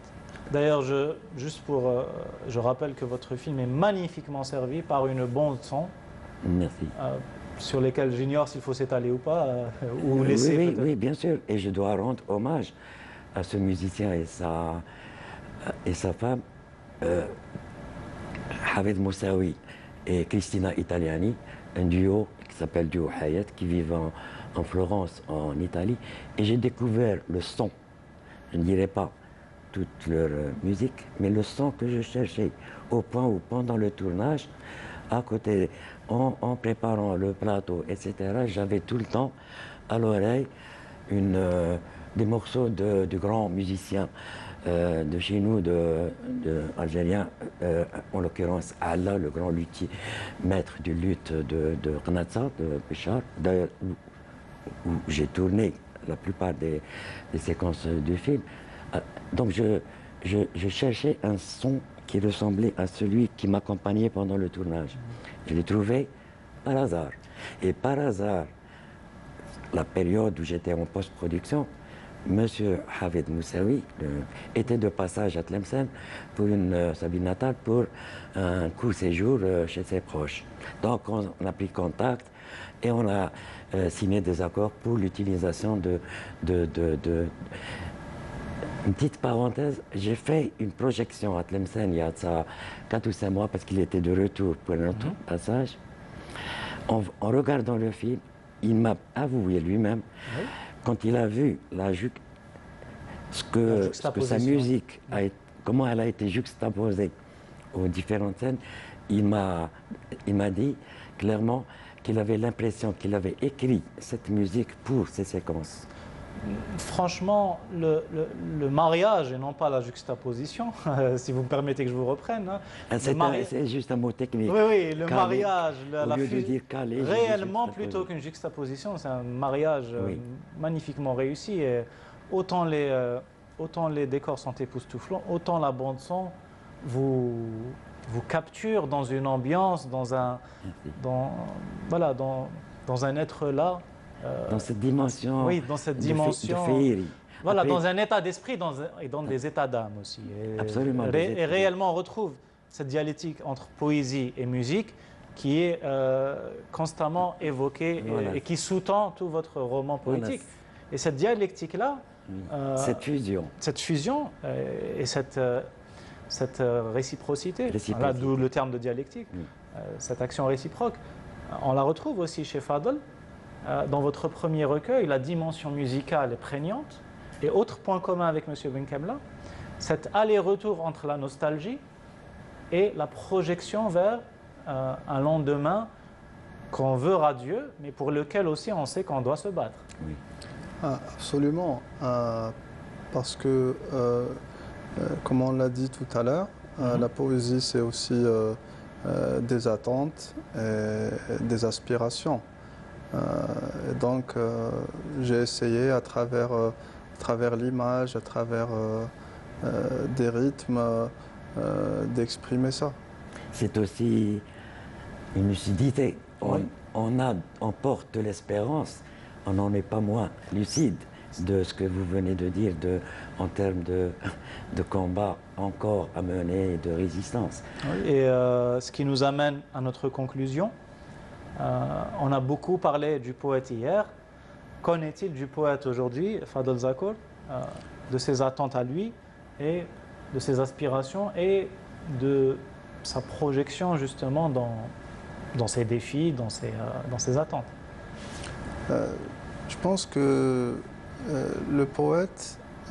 D'ailleurs, je rappelle que votre film est magnifiquement servi par une bande son. Merci. Sur lesquels j'ignore s'il faut s'étaler ou pas, ou laisser oui, bien sûr. Et je dois rendre hommage à ce musicien et sa femme, Hafid Moussaoui et Cristina Italiani, un duo qui s'appelle Duo Hayat, qui vivent en Florence, en Italie. Et j'ai découvert le son, je ne dirais pas toute leur musique, mais le son que je cherchais, au point où pendant le tournage, à côté, en préparant le plateau, etc., j'avais tout le temps à l'oreille des morceaux de grands musiciens de chez nous, algériens, en l'occurrence Allah, le grand luthier, maître du luth de Qnatsa, de Béchar, d'ailleurs où j'ai tourné la plupart des séquences du film. Donc je cherchais un son qui ressemblait à celui qui m'accompagnait pendant le tournage. Je l'ai trouvé par hasard. Et par hasard, la période où j'étais en post-production, Monsieur Hafid Moussaoui était de passage à Tlemcen pour sa ville natale pour un court séjour chez ses proches. Donc on a pris contact et on a signé des accords pour l'utilisation Une petite parenthèse, j'ai fait une projection à Tlemcen il y a ça 4 ou 5 mois parce qu'il était de retour pour un autre passage. En regardant le film, il m'a avoué lui-même, quand il a vu ce que sa musique, comment elle a été juxtaposée aux différentes scènes, il m'a dit clairement qu'il avait l'impression qu'il avait écrit cette musique pour ces séquences. Franchement, le mariage et non pas la juxtaposition, si vous me permettez que je vous reprenne. Hein, c'est juste un mot technique. Oui, le calé, mariage, calé, réellement plutôt qu'une juxtaposition, c'est un mariage magnifiquement réussi. Et autant les décors sont époustouflants, autant la bande son vous capture dans une ambiance, dans un être là. Dans cette dimension, dans cette dimension de féerie. Voilà, après, dans un état d'esprit et dans des états d'âme aussi. Absolument. Et réellement, on retrouve cette dialectique entre poésie et musique qui est constamment évoquée et qui sous-tend tout votre roman poétique. Et cette dialectique-là, cette fusion et cette réciprocité, voilà, d'où le terme de dialectique, cette action réciproque, on la retrouve aussi chez Fadl. Dans votre premier recueil, la dimension musicale est prégnante. Et autre point commun avec M. Benkhemla, cet aller-retour entre la nostalgie et la projection vers un lendemain qu'on veut radieux, mais pour lequel aussi on sait qu'on doit se battre. Oui. Ah, absolument, parce que, comme on l'a dit tout à l'heure, la poésie c'est aussi des attentes et des aspirations. Et donc j'ai essayé à travers l'image, à travers des rythmes, d'exprimer ça. C'est aussi une lucidité. On porte de l'espérance, on n'en est pas moins lucide de ce que vous venez de dire en termes de combat encore à mener et de résistance. Et ce qui nous amène à notre conclusion. On a beaucoup parlé du poète hier. Qu'en est-il du poète aujourd'hui, Fadel Zakor, de ses attentes à lui et de ses aspirations et de sa projection justement dans ses défis, dans ses attentes? Je pense que le poète est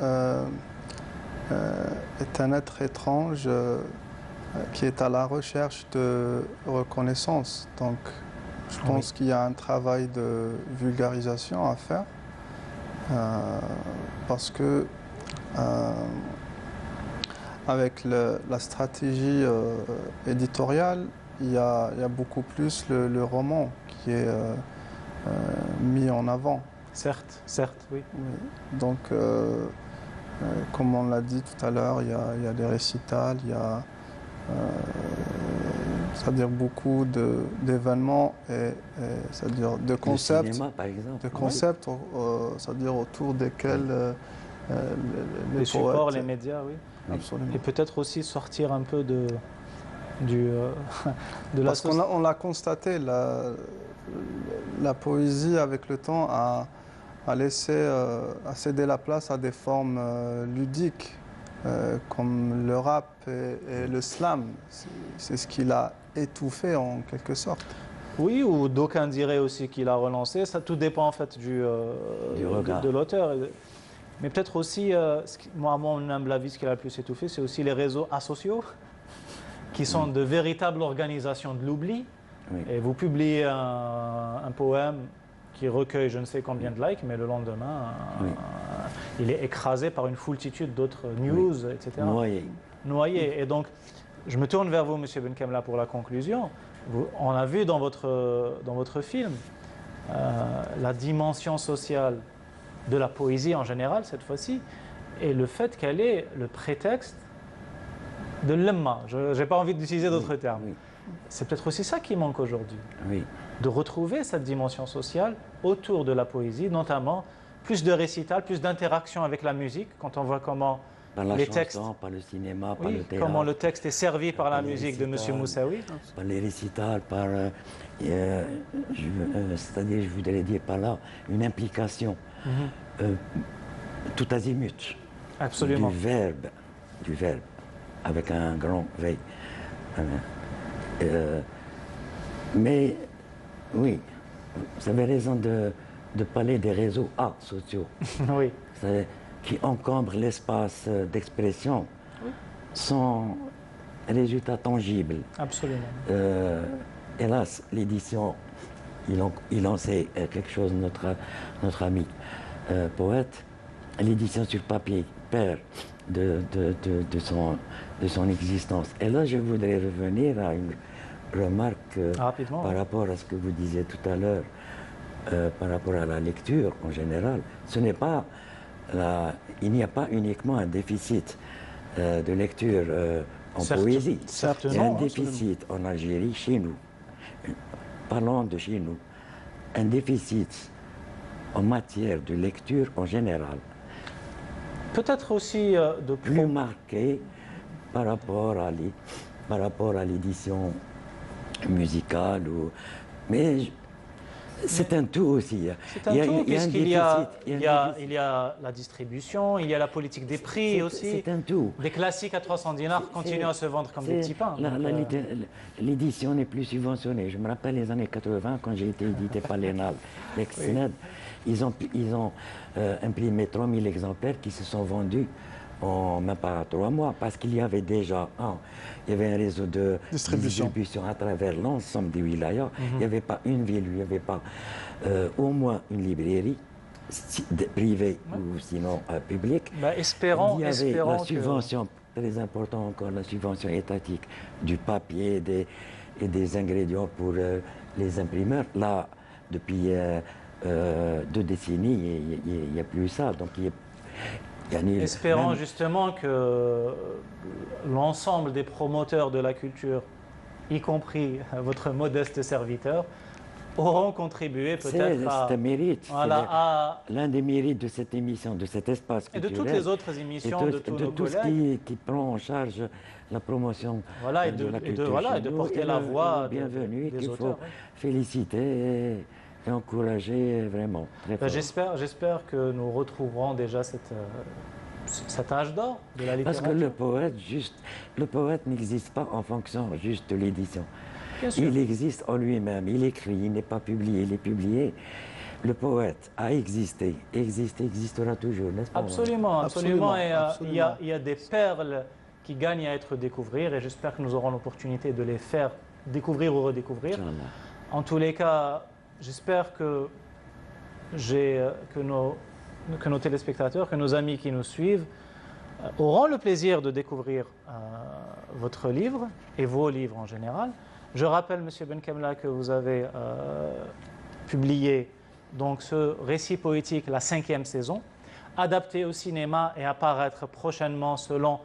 un être étrange qui est à la recherche de reconnaissance. Donc, je pense qu'il y a un travail de vulgarisation à faire parce que avec la stratégie éditoriale, il y a beaucoup plus le roman qui est mis en avant. Certes, oui. Oui. Donc, comme on l'a dit tout à l'heure, il y a des récitals, il y a c'est-à-dire beaucoup d'événements et c'est-à-dire de concepts, le cinéma, par exemple. de concepts c'est-à-dire autour desquels les supports, poètes, les médias, oui. Absolument. Et peut-être aussi sortir un peu de la Parce qu'on l'a constaté, la poésie avec le temps a cédé la place à des formes ludiques comme le rap et le slam. C'est ce qui l'a étouffé en quelque sorte. Oui, ou d'aucuns diraient aussi qu'il a relancé. Ça tout dépend en fait du regard de l'auteur. Mais peut-être aussi, moi, à mon humble avis, ce qui l'a le plus étouffé, c'est aussi les réseaux asociaux, qui sont de véritables organisations de l'oubli. Oui. Et vous publiez un poème qui recueille je ne sais combien de likes, mais le lendemain, il est écrasé par une foultitude d'autres news, etc. Noyé. Et donc, je me tourne vers vous, M. Benkhemla, pour la conclusion. On a vu dans votre film la dimension sociale de la poésie en général, cette fois-ci, et le fait qu'elle est le prétexte de l'emma. Je n'ai pas envie d'utiliser d'autres termes. Oui. C'est peut-être aussi ça qui manque aujourd'hui. Oui. De retrouver cette dimension sociale autour de la poésie, notamment plus de récital, plus d'interaction avec la musique, quand on voit comment par la les chanson, textes, par le cinéma, par le théâtre. comment le texte est servi par la musique de M. Moussaoui. Par les récitals, par, c'est-à-dire, je voudrais dire par là, une implication tout azimut. Absolument. Du verbe, avec un grand V. Mais oui, vous avez raison de parler des réseaux sociaux. Oui. Qui encombrent l'espace d'expression sans résultat tangible. Absolument. Hélas, l'édition, il en sait quelque chose, notre ami poète. L'édition sur papier perd de son existence. Et là, je voudrais revenir à une remarque par rapport à ce que vous disiez tout à l'heure, par rapport à la lecture en général. Ce n'est pas il n'y a pas uniquement un déficit de lecture en poésie. Il y a un déficit en Algérie, chez nous. Parlons de chez nous. Un déficit en matière de lecture en général. Peut-être aussi de plus marqué par rapport à l'édition musicale. Mais c'est un tout aussi. C'est un tout, puisqu'il y a la distribution, il y a la politique des prix aussi. C'est un tout. Des classiques à 300 dinars continuent à se vendre comme des petits pains. L'édition n'est plus subventionnée. Je me rappelle les années 80, quand j'ai été édité par l'ENAL, l'ex-SNED, ils ont imprimé 3000 exemplaires qui se sont vendus en même pas 3 mois, parce qu'il y avait déjà il y avait un réseau de Distribution. à travers l'ensemble des wilayas. Il n'y avait pas une ville, il n'y avait pas au moins une librairie privée ou sinon publique. Espérons, Il y avait espérons la que- subvention, très important encore, la subvention étatique du papier et des ingrédients pour les imprimeurs. Là, depuis 2 décennies, il n'y a plus ça. Donc, Espérons même- justement que l'ensemble des promoteurs de la culture, y compris votre modeste serviteur, auront contribué peut-être à... C'est un mérite. Voilà, C'est à- l'un des mérites de cette émission, de cet espace et de culturel. toutes les autres émissions et de tous nos tout ce collègues. qui prend en charge la promotion Voilà, et de de- la et de- culture voilà, chez et de nous, porter la voix bienvenue, des qu'il auteurs, faut oui. féliciter et encourager vraiment. Très fort. J'espère que nous retrouverons déjà cet âge d'or de la Parce littérature. que le poète n'existe pas en fonction juste de l'édition. Bien sûr. Il existe en lui-même, il écrit, il n'est pas publié, il est publié. Le poète a existé, existe, existera toujours, n'est-ce pas? Absolument, absolument. Absolument, Et absolument. il y a des perles qui gagnent à être découvertes et j'espère que nous aurons l'opportunité de les faire découvrir ou redécouvrir. Inch'Allah. En tous les cas, j'espère que nos téléspectateurs, que nos amis qui nous suivent auront le plaisir de découvrir votre livre et vos livres en général. Je rappelle, Monsieur Benkamla, que vous avez publié donc ce récit poétique, la 5e saison, adapté au cinéma et à paraître prochainement selon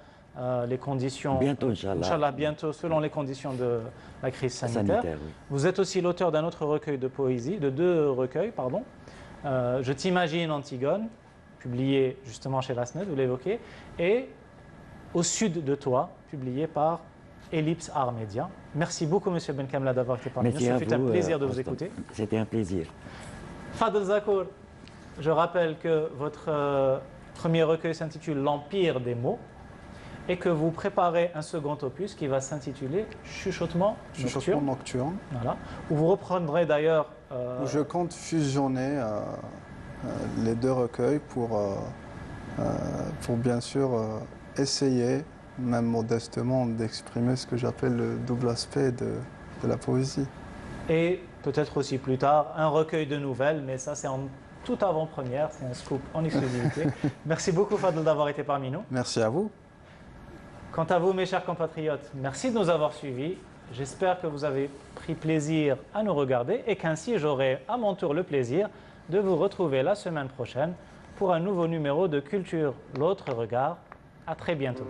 les conditions. Bientôt, Inch'Allah. Inch'Allah, bientôt selon les conditions de la crise sanitaire. Oui. Vous êtes aussi l'auteur d'un autre recueil de poésie, de 2 recueils, pardon. Je t'imagine Antigone, publié justement chez Lasnet, vous l'évoquez, et Au sud de toi, publié par Ellipse Art Média. Merci beaucoup, Monsieur Benkamla, d'avoir été parmi nous. Merci Ce à fut un vous, plaisir de vous Constant. écouter. C'était un plaisir. Fadel Zakour, je rappelle que votre premier recueil s'intitule L'Empire des mots et que vous préparez un second opus qui va s'intituler Chuchotement Chuchotement nocturne. nocturne. Voilà. Où vous reprendrez d'ailleurs. Où je compte fusionner les 2 recueils pour bien sûr essayer, même modestement, d'exprimer ce que j'appelle le double aspect de la poésie. Et peut-être aussi plus tard, un recueil de nouvelles, mais ça c'est en toute avant-première, c'est un scoop en exclusivité. Merci beaucoup Fadel d'avoir été parmi nous. Merci à vous. Quant à vous mes chers compatriotes, merci de nous avoir suivis. J'espère que vous avez pris plaisir à nous regarder et qu'ainsi j'aurai à mon tour le plaisir de vous retrouver la semaine prochaine pour un nouveau numéro de Culture, l'autre regard. À très bientôt.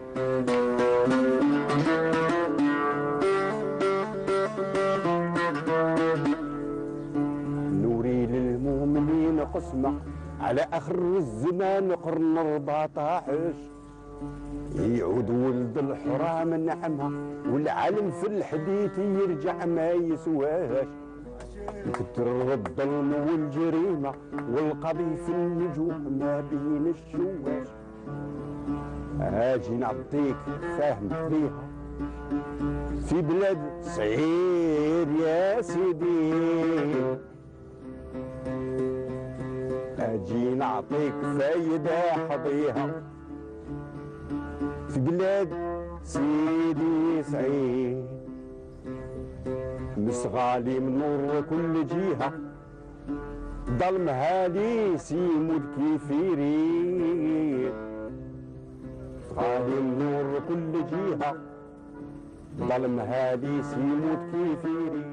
نوري للمؤمنين قسمة على آخر الزمان قرن 14 يعود ولد الحرام نعمها والعالم في الحديث يرجع ما يسواش يكتر الظلم والجريمة والقضي في النجوم ما بين الشواش اجي نعطيك فاهم فيها في بلاد صعيد يا سيدي اجي نعطيك فايدة حظيها في بلاد سيدي سعيد مسغالي من نور كل جهة ظلم هادي سيمود كيفيري غالي من نور كل جهة ظلم هادي سيمود كيفيري